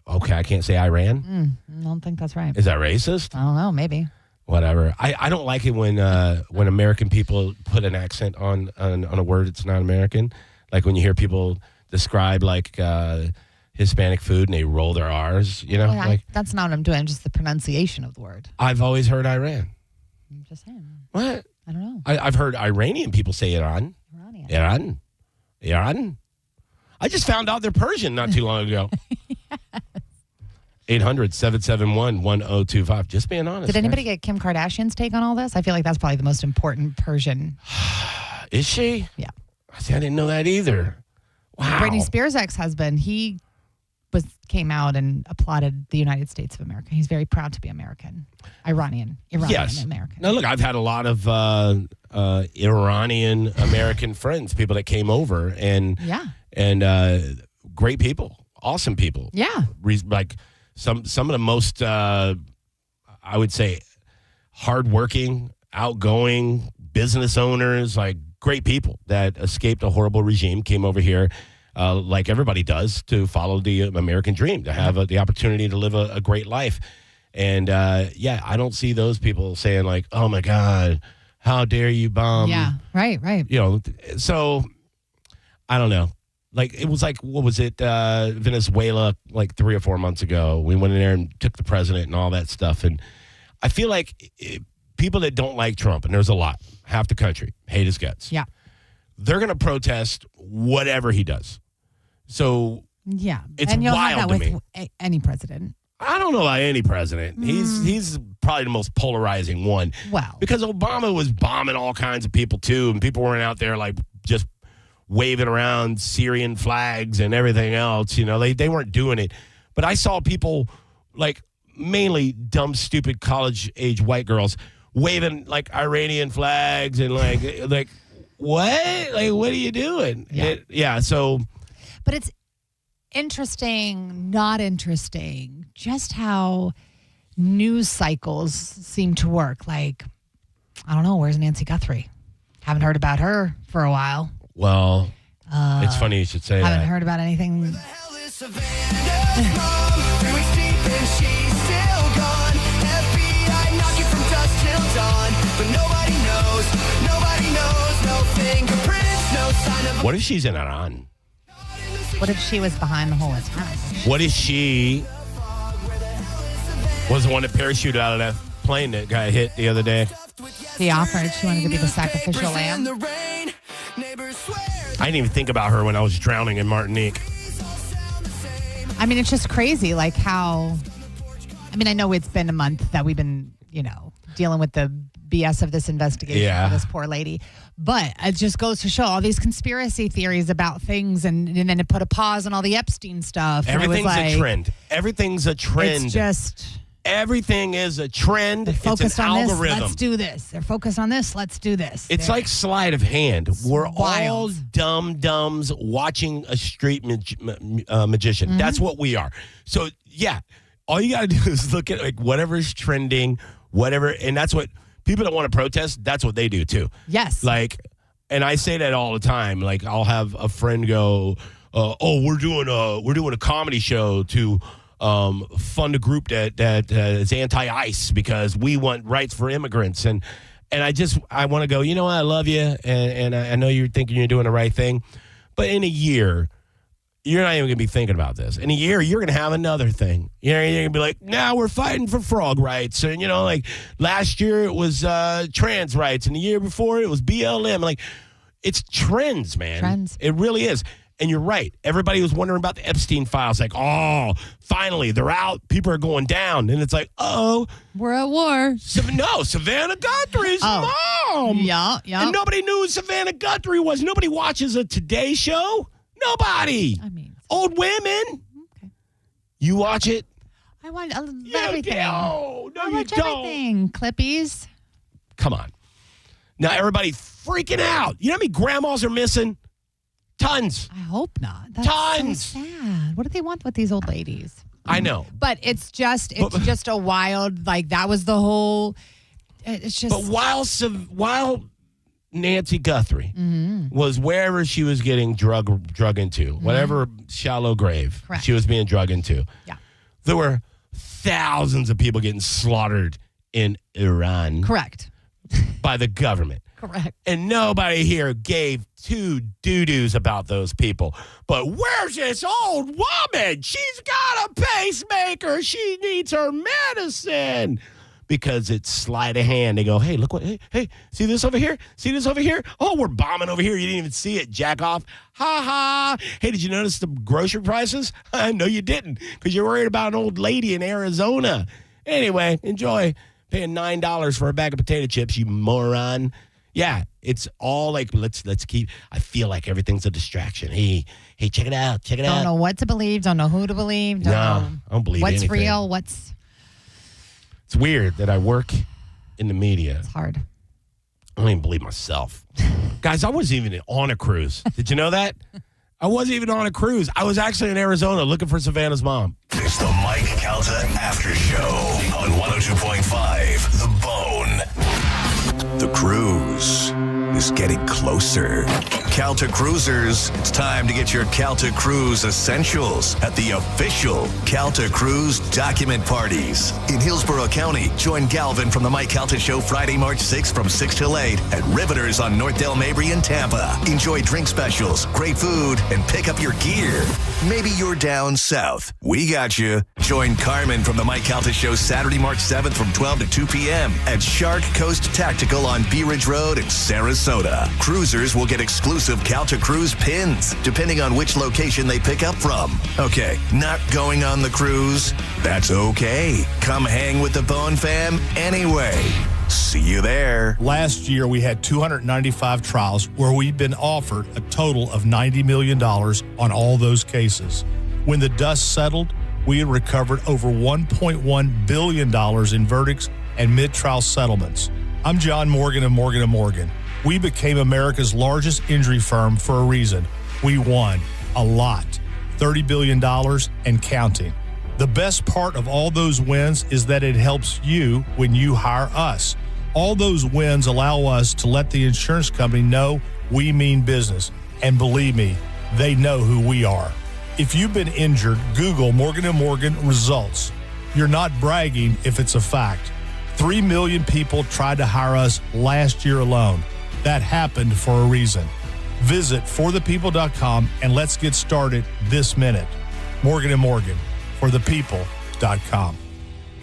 Okay, I can't say Iran. I don't think that's right. Is that racist? I don't know. Maybe. Whatever. I don't like it when American people put an accent on a word that's not American. Like when you hear people describe like Hispanic food and they roll their R's. That's not what I'm doing. Just the pronunciation of the word. I've always heard Iran. I'm just saying. What? I don't know. I've heard Iranian people say Iran. Iran. I just found out they're Persian not too long ago. 800-771-1025. Just being honest. Did anybody get Kim Kardashian's take on all this? I feel like that's probably the most important Persian. Is she? Yeah. See, I didn't know that either. Wow. Britney Spears' ex-husband, he came out and applauded the United States of America. He's very proud to be American. Iranian yes. American. Now, look, I've had a lot of Iranian American friends, people that came over, and great people, awesome people. Yeah. Like some of the most, I would say, hardworking, outgoing business owners, like great people that escaped a horrible regime, came over here. Like everybody does, to follow the American dream, to have the opportunity to live a great life. And, I don't see those people saying like, oh, my God, how dare you bomb? Yeah, right. So I don't know. Like it was like, what was it? Venezuela, like 3 or 4 months ago. We went in there and took the president and all that stuff. And I feel like people that don't like Trump, and there's a lot, half the country, hate his guts. Yeah. They're going to protest whatever he does. So yeah, it's and you'll wild have that to with me. Any president. I don't know about any president. He's probably the most polarizing one. Well, because Obama was bombing all kinds of people too, and people weren't out there like just waving around Syrian flags and everything else. They weren't doing it. But I saw people like mainly dumb, stupid college-age white girls waving like Iranian flags and like what? Like what are you doing? Yeah. So. But it's interesting, not interesting, just how news cycles seem to work. Like, I don't know, where's Nancy Guthrie? Haven't heard about her for a while. Well, it's funny you should say that. Haven't heard about anything. What if she's in Iran? What if she was behind the whole attack? What if she was the one that parachuted out of that plane that got hit the other day? She offered. She wanted to be the sacrificial lamb. I didn't even think about her when I was drowning in Martinique. I mean, it's just crazy, like how. I mean, I know it's been a month that we've been, dealing with the BS of this investigation for this poor lady. But it just goes to show all these conspiracy theories about things, and then it put a pause on all the Epstein stuff. Everything's a trend. Everything's a trend. It's just... Everything is a trend. They're focused it's an on algorithm. This, let's do this. They're focused on this, let's do this. It's like sleight of hand. We're wild. all dumbs watching a street magician. Mm-hmm. That's what we are. So, all you got to do is look at like whatever's trending, whatever, and that's what people that want to protest, that's what they do too. Yes. Like, and I say that all the time. Like, I'll have a friend go, we're doing a comedy show to fund a group that is anti-ICE because we want rights for immigrants. And I want to go, you know what, I love you, and I know you're thinking you're doing the right thing, but in a year, you're not even going to be thinking about this. In a year, you're going to have another thing. You're going to be like, now we're fighting for frog rights. And, like last year it was trans rights. And the year before it was BLM. Like, it's trends, man. Trends. It really is. And you're right. Everybody was wondering about the Epstein files. Like, oh, finally, they're out. People are going down. And it's like, oh. We're at war. Savannah Guthrie's mom. Yeah. And nobody knew who Savannah Guthrie was. Nobody watches a Today Show. Nobody. I mean. Old women. Okay. You watch it? I watch everything. No, I you watch don't. everything. Clippies. Come on. Now everybody freaking out. You know how many grandmas are missing? Tons. I hope not. That's Tons. so sad. What do they want with these old ladies? I know. But it's just a wild, like that was the whole, it's just. But while Nancy Guthrie was wherever she was getting drug into, whatever shallow grave she was being drug into, there were thousands of people getting slaughtered in Iran. Correct. By the government. Correct. And nobody here gave two doo-doos about those people. But where's this old woman? She's got a pacemaker. She needs her medicine. Because it's sleight of hand. They go, hey, look what, hey, see this over here? See this over here? Oh, we're bombing over here. You didn't even see it, jack off. Ha ha. Hey, did you notice the grocery prices? No, you didn't. Because you're worried about an old lady in Arizona. Anyway, enjoy paying $9 for a bag of potato chips, you moron. Yeah, it's all like, let's keep, I feel like everything's a distraction. Hey, check it out. Don't know what to believe. Don't know who to believe. I don't believe what's anything. real. It's weird that I work in the media. It's hard. I don't even believe myself. Guys, I wasn't even on a cruise. Did you know that? I wasn't even on a cruise. I was actually in Arizona looking for Savannah's mom. It's the Mike Calta After Show on 102.5 The Bone. The cruise is getting closer. Calta Cruisers, it's time to get your Calta Cruise essentials at the official Calta Cruise document parties. In Hillsborough County, join Galvin from the Mike Calta Show Friday, March 6th from 6 till 8 at Riveters on North Del Mabry in Tampa. Enjoy drink specials, great food, and pick up your gear. Maybe you're down south. We got you. Join Carmen from the Mike Calta Show Saturday, March 7th from 12 to 2 p.m. at Shark Coast Tactical on Bee Ridge Road in Sarasota. Cruisers will get exclusive Calta Cruise pins, depending on which location they pick up from. Okay, not going on the cruise? That's okay. Come hang with the Bone Fam anyway. See you there. Last year, we had 295 trials where we've been offered a total of $90 million on all those cases. When the dust settled, we had recovered over $1.1 billion in verdicts and mid-trial settlements. I'm John Morgan of Morgan & Morgan. We became America's largest injury firm for a reason. We won a lot, $30 billion and counting. The best part of all those wins is that it helps you when you hire us. All those wins allow us to let the insurance company know we mean business. And believe me, they know who we are. If you've been injured, Google Morgan & Morgan results. You're not bragging if it's a fact. 3 million people tried to hire us last year alone. That happened for a reason. Visit forthepeople.com and let's get started this minute. Morgan & Morgan, forthepeople.com.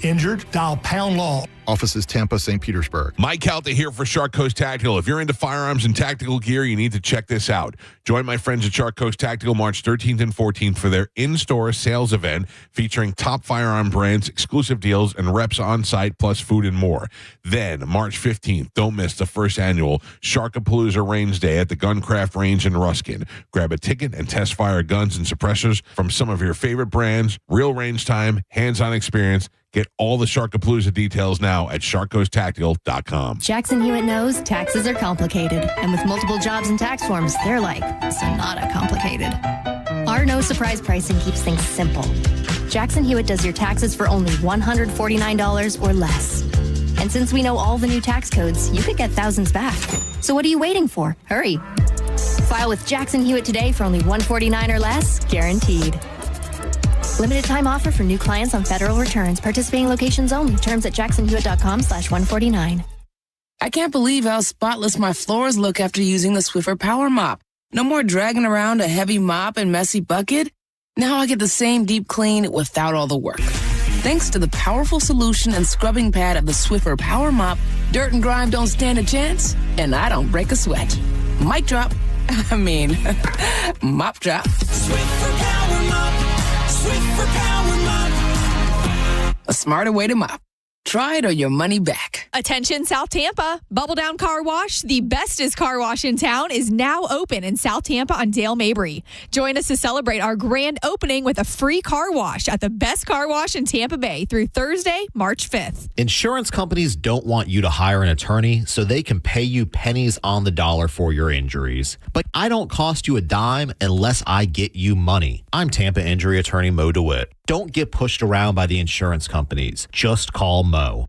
Injured? Dial pound law. Offices Tampa, St. Petersburg. Mike Calta here for Shark Coast Tactical. If you're into firearms and tactical gear, you need to check this out. Join my friends at Shark Coast Tactical March 13th and 14th for their in-store sales event featuring top firearm brands, exclusive deals, and reps on site, plus food and more. Then, March 15th, don't miss the first annual Sharkapalooza Range Day at the Guncraft Range in Ruskin. Grab a ticket and test fire guns and suppressors from some of your favorite brands, real range time, hands-on experience. Get all the Sharkapalooza details now at sharkcoasttactical.com. Jackson Hewitt knows taxes are complicated, and with multiple jobs and tax forms, they're like Sonata complicated. Our no surprise pricing keeps things simple. Jackson Hewitt does your taxes for only $149 or less. And since we know all the new tax codes, you could get thousands back. So what are you waiting for? Hurry. File with Jackson Hewitt today for only $149 or less, guaranteed. Limited time offer for new clients on federal returns. Participating locations only. Terms at jacksonhewitt.com/149. I can't believe how spotless my floors look after using the Swiffer Power Mop. No more dragging around a heavy mop and messy bucket. Now I get the same deep clean without all the work. Thanks to the powerful solution and scrubbing pad of the Swiffer Power Mop, dirt and grime don't stand a chance, and I don't break a sweat. Mic drop. I mean, mop drop. Swift for power mop. Swift for power mop. A smarter way to mop. Try it or your money back. Attention South Tampa. Bubble Down Car Wash, the bestest car wash in town, is now open in South Tampa on Dale Mabry. Join us to celebrate our grand opening with a free car wash at the best car wash in Tampa Bay through Thursday, March 5th. Insurance companies don't want you to hire an attorney so they can pay you pennies on the dollar for your injuries. But I don't cost you a dime unless I get you money. I'm Tampa injury attorney Mo DeWitt. Don't get pushed around by the insurance companies. Just call Mo.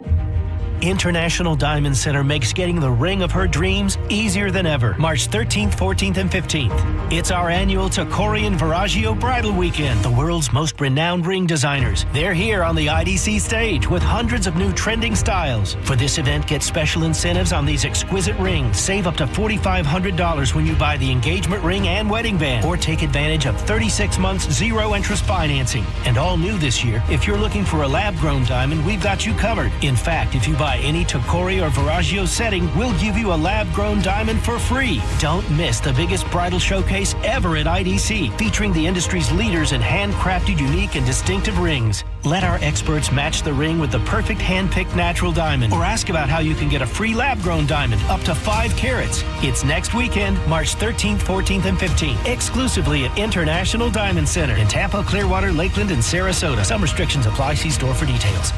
International Diamond Center makes getting the ring of her dreams easier than ever. March 13th, 14th, and 15th. It's our annual Tacorian Viraggio Bridal Weekend. The world's most renowned ring designers. They're here on the IDC stage with hundreds of new trending styles. For this event, get special incentives on these exquisite rings. Save up to $4,500 when you buy the engagement ring and wedding band. Or take advantage of 36 months zero-interest financing. And all new this year, if you're looking for a lab-grown diamond, we've got you covered. In fact, if you buy any Tacori or Viraggio setting, we'll give you a lab-grown diamond for free. Don't miss the biggest bridal showcase ever at IDC, featuring the industry's leaders in handcrafted, unique, and distinctive rings. Let our experts match the ring with the perfect hand-picked natural diamond, or ask about how you can get a free lab-grown diamond up to 5 carats. It's next weekend, March 13th, 14th, and 15th, exclusively at International Diamond Center in Tampa, Clearwater, Lakeland, and Sarasota. Some restrictions apply. See store for details.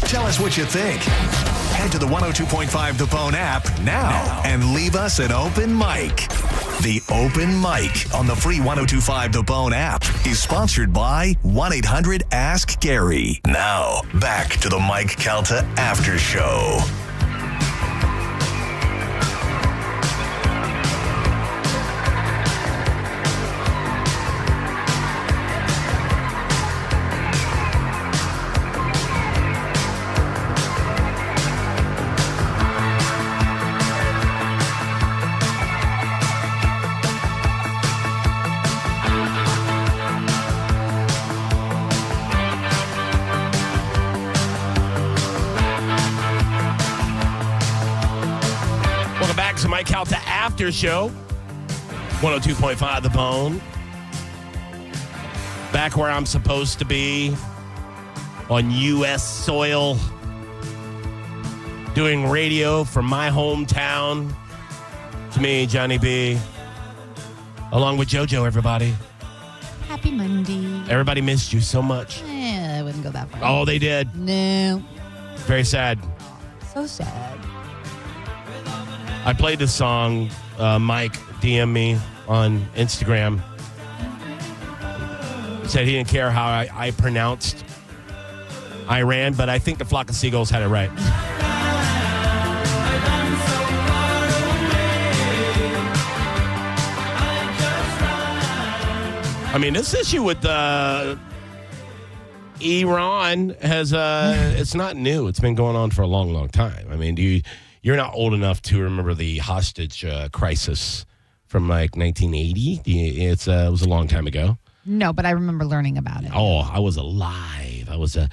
Tell us what you think. Head to the 102.5 The Bone app now and leave us an open mic. The Open Mic on the free 102.5 The Bone app is sponsored by 1-800-ASK-GARY. Now, back to the Mike Calta After Show. Mike Calta After Show, 102.5 The Bone. Back where I'm supposed to be, on U.S. soil, doing radio from my hometown. It's me, Johnny B, along with JoJo, everybody. Happy Monday. Everybody missed you so much. I wouldn't go that far. Oh, they did. No. Very sad. So sad. I played this song. Mike DM'd me on Instagram. Said he didn't care how I pronounced Iran, but I think the Flock of Seagulls had it right. I mean, this issue with Iran has it's not new. It's been going on for a long, long time. I mean, you're not old enough to remember the hostage crisis from like 1980. It was a long time ago. No, but I remember learning about it. Oh, I was alive. I was a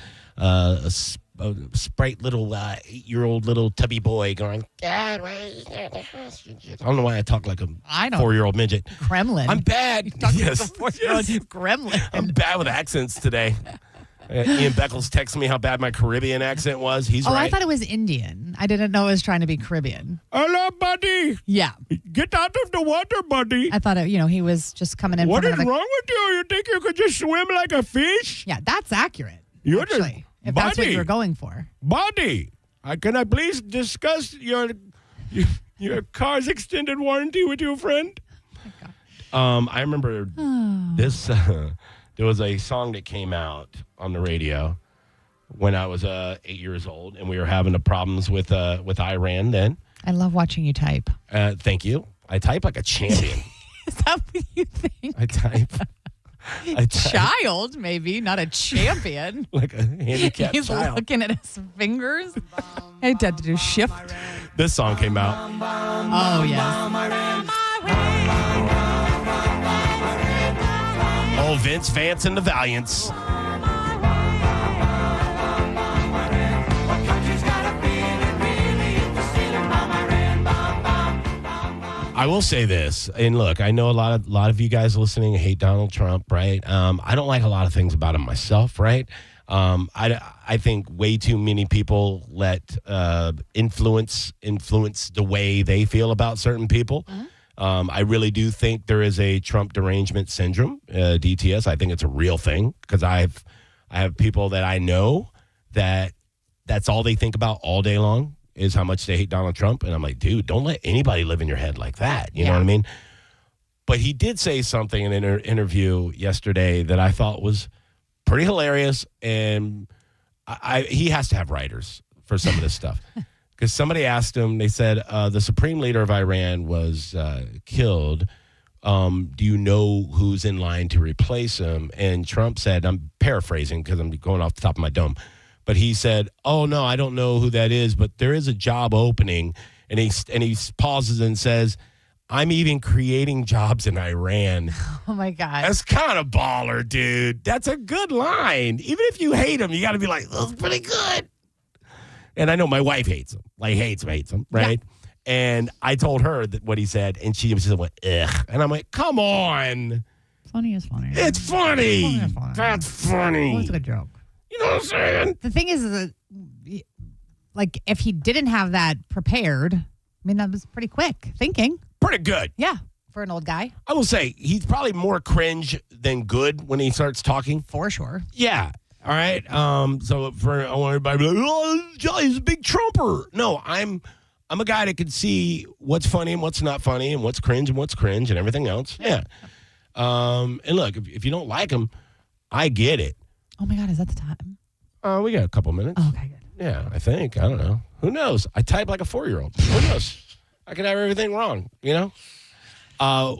sprite little 8-year-old little tubby boy going, Dad, why is there the hostages? I don't know why I talk like a 4-year-old midget. Kremlin. I'm bad. Yes. Like a 4-year-old Gremlin. I'm bad with accents today. Ian Beckles texted me how bad my Caribbean accent was. He's right. I thought it was Indian. I didn't know it was trying to be Caribbean. Hello, buddy. Yeah. Get out of the water, buddy. I thought, he was just coming in. What is wrong with you? You think you could just swim like a fish? Yeah, that's accurate. Actually, if that's what you were going for. Buddy, can I please discuss your car's extended warranty with you, friend? I remember this. There was a song that came out on the radio when I was 8 years old, and we were having the problems with Iran then. I love watching you type. Thank you. I type like a champion. Is that what you think? I type. Child, maybe, not a champion. Like a handicapped He's child. looking at his fingers. I had to do shift. This song came out. Oh, yes. Oh, Vince Vance and the Valiants. I will say this, and look, I know a lot of you guys listening hate Donald Trump, right? I don't like a lot of things about him myself, right? I think way too many people let influence the way they feel about certain people. I really do think there is a Trump derangement syndrome, DTS. I think it's a real thing because I have people that I know that's all they think about all day long is how much they hate Donald Trump. And I'm like, dude, don't let anybody live in your head like that. You know what I mean? But he did say something in an interview yesterday that I thought was pretty hilarious. And he has to have writers for some of this stuff. Because somebody asked him, they said, the supreme leader of Iran was killed. Do you know who's in line to replace him? And Trump said, I'm paraphrasing because I'm going off the top of my dome. But he said, oh, no, I don't know who that is, but there is a job opening. And he pauses and says, I'm even creating jobs in Iran. Oh, my God. That's kind of baller, dude. That's a good line. Even if you hate him, you got to be like, that's pretty good. And I know my wife hates him, like hates him, right? Yeah. And I told her that what he said, and she just went, ugh. And I'm like, come on. Funny is funny. It's funny. Funny. That's funny. Well, it's a good joke. You know what I'm saying? The thing is that, like, if he didn't have that prepared, I mean, that was pretty quick thinking. Pretty good. Yeah, for an old guy. I will say, he's probably more cringe than good when he starts talking. For sure. Yeah. All right. So I want everybody to be like, oh, Johnny's a big Trumper. No, I'm a guy that can see what's funny and what's not funny and what's cringe and everything else. Yeah. And look, if you don't like him, I get it. Oh my God, is that the time? We got a couple minutes. Oh, okay, good. Yeah, I think. I don't know. Who knows? I type like a 4-year-old. Who knows? I could have everything wrong, you know?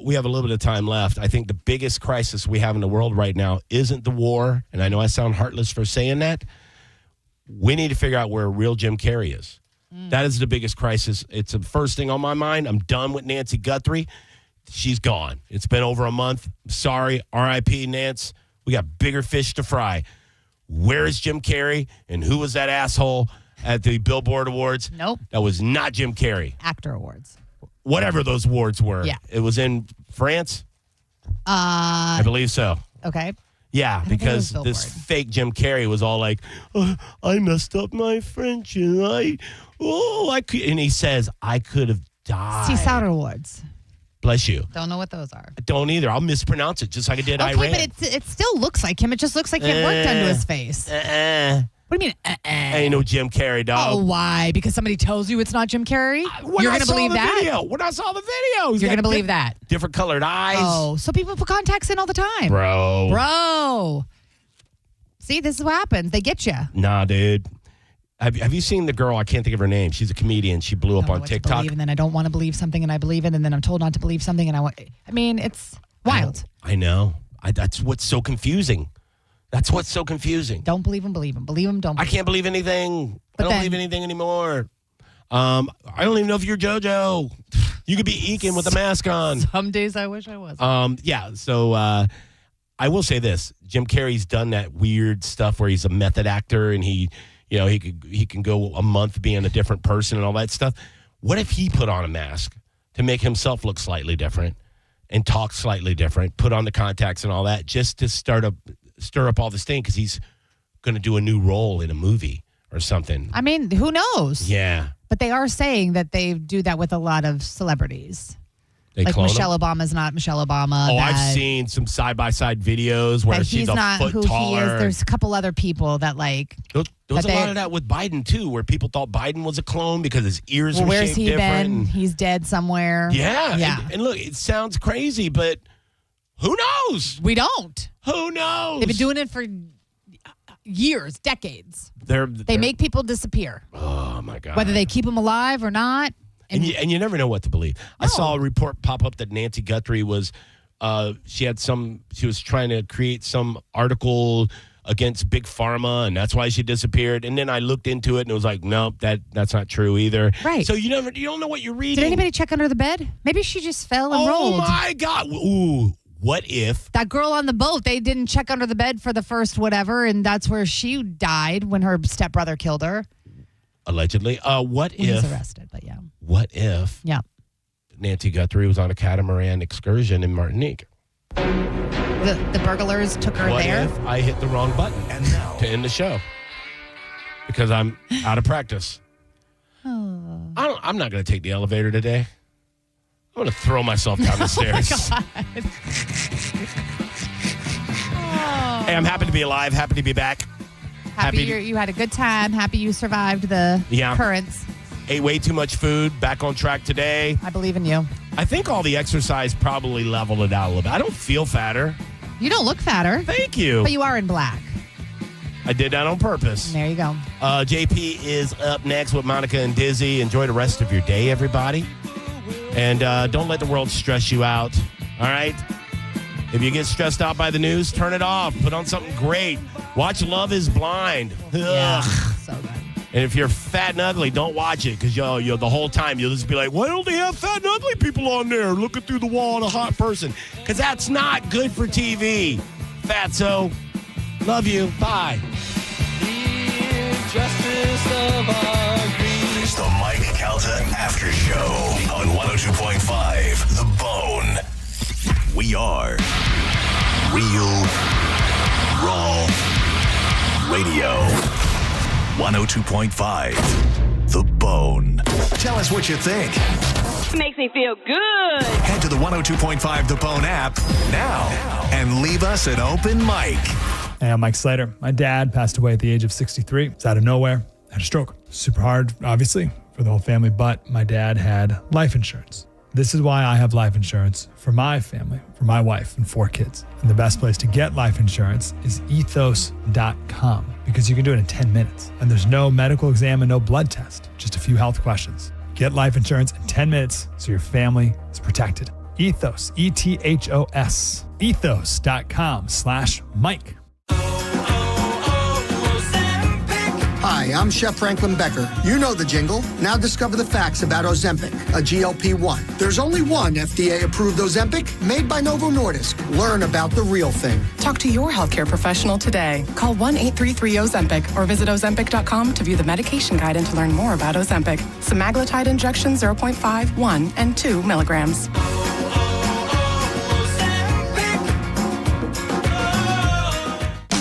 We have a little bit of time left. I think the biggest crisis we have in the world right now isn't the war, and I know I sound heartless for saying that. We need to figure out where real Jim Carrey is. That is the biggest crisis. It's the first thing on my mind. I'm done with Nancy Guthrie. She's gone. It's been over a month. Sorry. R.I.P. Nance. We got bigger fish to fry. Where is Jim Carrey? And who was that asshole at the Billboard Awards? Nope. That was not Jim Carrey. Actor Awards. Whatever those awards were. Yeah. It was in France? I believe so. Okay. Yeah, because this fake Jim Carrey was all like, oh, I messed up my French and I could, and he says, I could have died. CSAT Awards. Bless you. Don't know what those are. I don't either. I'll mispronounce it just like I did okay, Iran. But it still looks like him. It just looks like he had work done to his face. What do you mean, Ain't no Jim Carrey, dog. Oh, why? Because somebody tells you it's not Jim Carrey? You're going to believe that? When I saw the video. You're going to believe that? Different colored eyes. Oh, so people put contacts in all the time. Bro. See, this is what happens. They get you. Nah, dude. Have you seen the girl? I can't think of her name. She's a comedian. She blew up on TikTok. And then I don't want to believe something and I believe it. And then I'm told not to believe something. And I mean, it's wild. I know. That's what's so confusing. That's what's so confusing. Don't believe him, believe him. Believe him, don't believe him. I can't believe anything. I don't believe anything anymore. I don't even know if you're JoJo. You could be Ekin with a mask on. Some days I wish I was. Yeah, so I will say this. Jim Carrey's done that weird stuff where he's a method actor and he can go a month being a different person and all that stuff. What if he put on a mask to make himself look slightly different and talk slightly different, put on the contacts and all that just to stir up all this thing because he's going to do a new role in a movie or something. I mean, who knows? Yeah. But they are saying that they do that with a lot of celebrities. They like clone Michelle him? Obama's not Michelle Obama. Oh, I've seen some side-by-side videos where she's a not foot who taller. he is. There's a couple other people that like. There was a lot of that with Biden, too, where people thought Biden was a clone because his ears were where's shaped he different. been? He's dead somewhere. Yeah. Yeah. And look, it sounds crazy, but who knows? We don't. Who knows? They've been doing it for years, decades. They make people disappear. Oh, my God. Whether they keep them alive or not. And you never know what to believe. No. I saw a report pop up that Nancy Guthrie was, she was trying to create some article against Big Pharma, and that's why she disappeared. And then I looked into it, and it was like, nope, that's not true either. Right. So you don't know what you're reading. Did anybody check under the bed? Maybe she just fell and rolled. Oh, my God. Ooh, what if? That girl on the boat, they didn't check under the bed for the first whatever, and that's where she died when her stepbrother killed her. Allegedly. What if? He's arrested, but yeah. What if? Yeah. Nancy Guthrie was on a catamaran excursion in Martinique. The burglars took her What there. if I hit the wrong button to end the show? Because I'm out of practice. Oh. I'm not going to take the elevator today. I'm going to throw myself down the stairs. Oh my God. Hey, I'm happy to be alive. Happy to be back. Happy you had a good time. Happy you survived the currents. Ate way too much food. Back on track today. I believe in you. I think all the exercise probably leveled it out a little bit. I don't feel fatter. You don't look fatter. Thank you. But you are in black. I did that on purpose. There you go. JP is up next with Monica and Dizzy. Enjoy the rest of your day, everybody. And don't let the world stress you out. All right? If you get stressed out by the news, turn it off. Put on something great. Watch Love is Blind. Yeah, Ugh. so good. And if you're fat and ugly, don't watch it because you'll the whole time you'll just be like, why don't they have fat and ugly people on there looking through the wall at a hot person? Because that's not good for TV. Fatso. Love you. Bye. It's the Mike Calta After Show on 102.5 The Bone. We are Real Raw Radio. 102.5 The Bone. Tell us what you think. Makes me feel good. Head to the 102.5 The Bone app now and leave us an open mic. Hey, I'm Mike Slater. My dad passed away at the age of 63. It's out of nowhere. Had a stroke. Super hard, obviously, for the whole family, but my dad had life insurance. This is why I have life insurance for my family, for my wife and 4 kids. And the best place to get life insurance is ethos.com because you can do it in 10 minutes. And there's no medical exam and no blood test, just a few health questions. Get life insurance in 10 minutes so your family is protected. Ethos, ETHOS, ethos.com/Mike. Hi, I'm Chef Franklin Becker. You know the jingle. Now discover the facts about Ozempic, a GLP-1. There's only one FDA-approved Ozempic made by Novo Nordisk. Learn about the real thing. Talk to your healthcare professional today. Call 1-833-OZEMPIC or visit Ozempic.com to view the medication guide and to learn more about Ozempic. Semaglutide injection 0.5, 1, and 2 milligrams.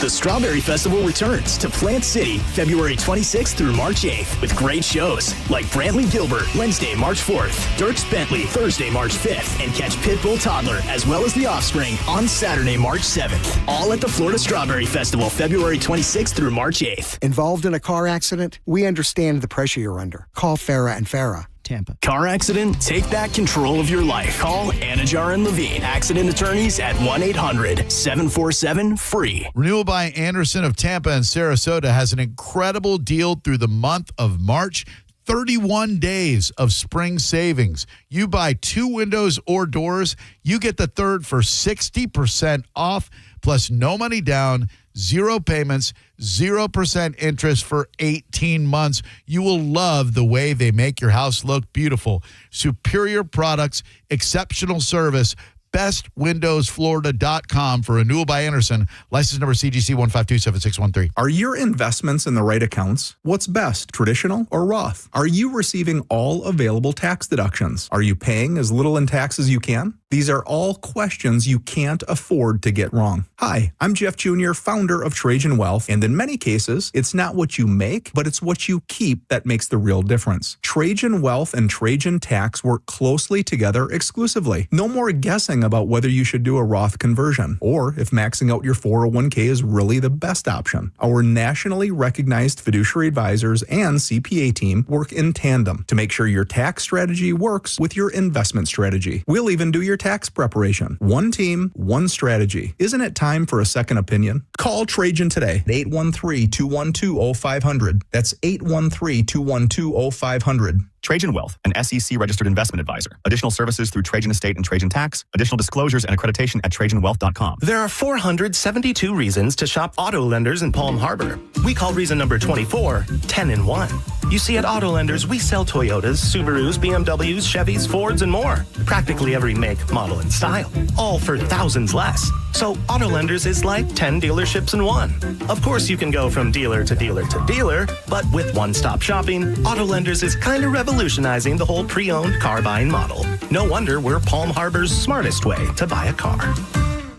The Strawberry Festival returns to Plant City February 26th through March 8th with great shows like Brantley Gilbert Wednesday, March 4th, Dierks Bentley Thursday, March 5th, and catch Pitbull Toddler as well as The Offspring on Saturday, March 7th. All at the Florida Strawberry Festival February 26th through March 8th. Involved in a car accident? We understand the pressure you're under. Call Farah and Farah. Tampa. Car accident? Take back control of your life. Call Anajar and Levine, accident attorneys at 1-800-747-FREE. Renewal by Anderson of Tampa and Sarasota has an incredible deal through the month of March. 31 days of spring savings. You buy 2 windows or doors, you get the third for 60% off, plus no money down, 0 payments, 0% interest for 18 months. You will love the way they make your house look beautiful. Superior products, exceptional service. bestwindowsflorida.com for renewal by Anderson. License number CGC 1527613. Are your investments in the right accounts? What's best, traditional or Roth? Are you receiving all available tax deductions? Are you paying as little in tax as you can? These are all questions you can't afford to get wrong. Hi, I'm Jeff Jr., founder of Trajan Wealth, and in many cases, it's not what you make, but it's what you keep that makes the real difference. Trajan Wealth and Trajan Tax work closely together exclusively. No more guessing about whether you should do a Roth conversion, or if maxing out your 401k is really the best option. Our nationally recognized fiduciary advisors and CPA team work in tandem to make sure your tax strategy works with your investment strategy. We'll even do your tax preparation. One team, one strategy. Isn't it time for a second opinion? Call Trajan today at 813-212-0500. That's 813-212-0500. Trajan Wealth, an SEC registered investment advisor. Additional services through Trajan Estate and Trajan Tax. Additional disclosures and accreditation at TrajanWealth.com. There are 472 reasons to shop auto lenders in Palm Harbor. We call reason number 24, 10 in 1. You see, at auto lenders, we sell Toyotas, Subarus, BMWs, Chevys, Fords, and more. Practically every make, model, and style. All for thousands less. So auto lenders is like 10 dealerships in one. Of course, you can go from dealer to dealer to dealer, but with one-stop shopping, auto lenders is kind of revolutionary. revolutionizing the whole pre-owned car buying model. No wonder we're Palm Harbor's smartest way to buy a car.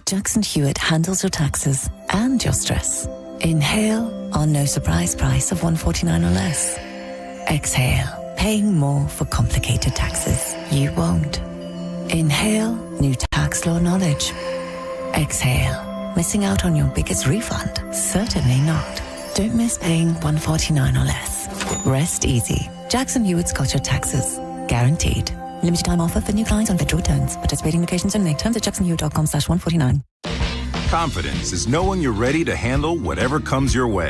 Jackson Hewitt handles your taxes and your stress. Inhale our no surprise price of $149 or less. Exhale, paying more for complicated taxes. You won't. Inhale new tax law knowledge. Exhale, missing out on your biggest refund? Certainly not. Don't miss paying $149 or less. Rest easy. Jackson Hewitt's got your taxes. Guaranteed. Limited time offer for new clients on federal returns. Participating locations only. Terms at jacksonhewitt.com/149. Confidence is knowing you're ready to handle whatever comes your way.